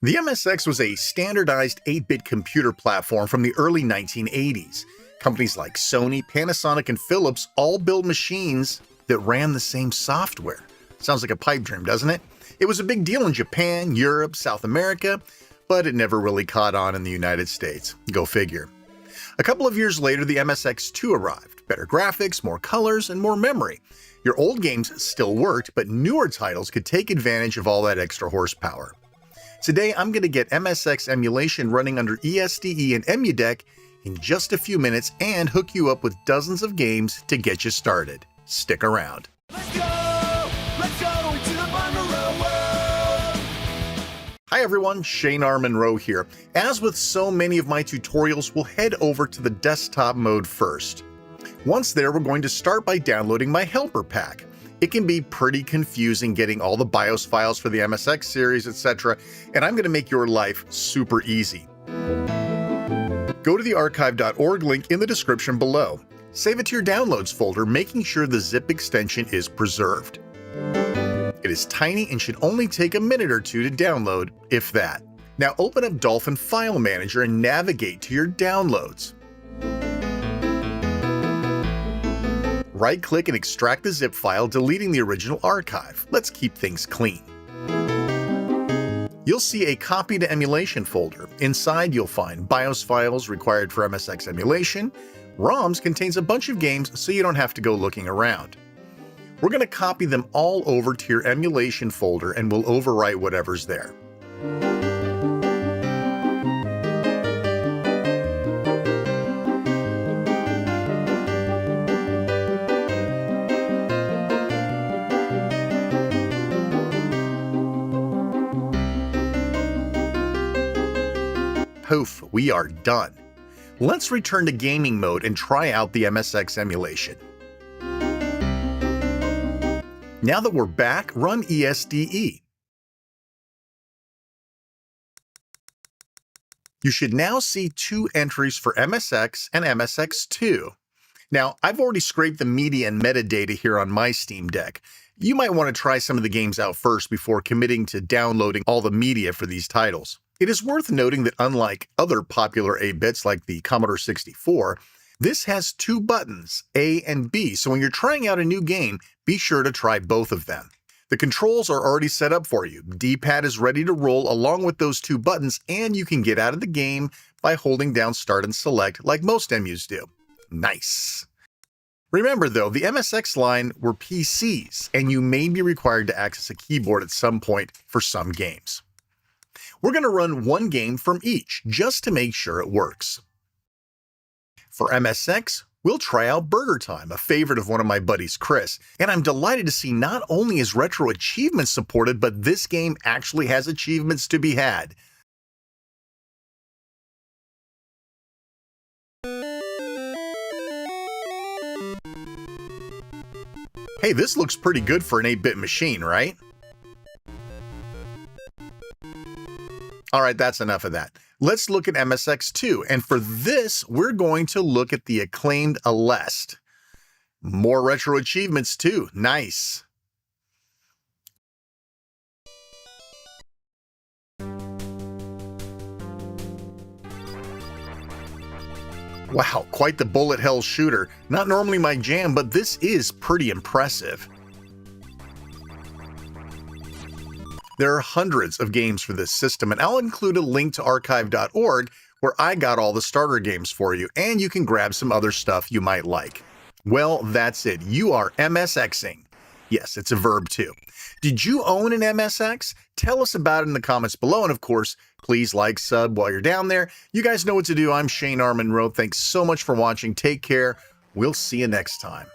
The MSX was a standardized 8-bit computer platform from the early 1980s. Companies like Sony, Panasonic, and Philips all built machines that ran the same software. Sounds like a pipe dream, doesn't it? It was a big deal in Japan, Europe, South America, but it never really caught on in the United States. Go figure. A couple of years later, the MSX2 arrived. Better graphics, more colors, and more memory. Your old games still worked, but newer titles could take advantage of all that extra horsepower. Today, I'm going to get MSX emulation running under ESDE and EmuDeck in just a few minutes and hook you up with dozens of games to get you started. Stick around. Let's go into the fun world. Hi everyone, Shane R. Monroe here. As with so many of my tutorials, we'll head over to the desktop mode first. Once there, we're going to start by downloading my helper pack. It can be pretty confusing getting all the BIOS files for the MSX series, etc., and I'm going to make your life super easy. Go to the archive.org link in the description below. Save it to your downloads folder, making sure the zip extension is preserved. It is tiny and should only take a minute or two to download, if that. Now open up Dolphin File Manager and navigate to your downloads. Right-click and extract the zip file, deleting the original archive. Let's keep things clean. You'll see a Copy to Emulation folder. Inside, you'll find BIOS files required for MSX emulation. ROMs contains a bunch of games, so you don't have to go looking around. We're going to copy them all over to your emulation folder, and we'll overwrite whatever's there. Poof, we are done. Let's return to gaming mode and try out the MSX emulation. Now that we're back, run ESDE. You should now see two entries for MSX and MSX2. Now, I've already scraped the media and metadata here on my Steam Deck. You might want to try some of the games out first before committing to downloading all the media for these titles. It is worth noting that unlike other popular 8-bits like the Commodore 64, this has two buttons, A and B, so when you're trying out a new game, be sure to try both of them. The controls are already set up for you. D-pad is ready to roll along with those two buttons, and you can get out of the game by holding down Start and Select like most emus do. Nice! Remember though, the MSX line were PCs, and you may be required to access a keyboard at some point for some games. We're going to run one game from each, just to make sure it works. For MSX, we'll try out BurgerTime, a favorite of one of my buddies, Chris, and I'm delighted to see not only is RetroAchievements supported, but this game actually has achievements to be had. Hey, this looks pretty good for an 8-bit machine, right? Alright, that's enough of that. Let's look at MSX2, and for this, we're going to look at the acclaimed Aleste. More retro achievements too, nice. Wow, quite the bullet hell shooter. Not normally my jam, but this is pretty impressive. There are hundreds of games for this system, and I'll include a link to archive.org where I got all the starter games for you, and you can grab some other stuff you might like. Well, that's it. You are MSXing. Yes, it's a verb too. Did you own an MSX? Tell us about it in the comments below, and of course, please like, sub while you're down there. You guys know what to do. I'm Shane R. Monroe. Thanks so much for watching. Take care. We'll see you next time.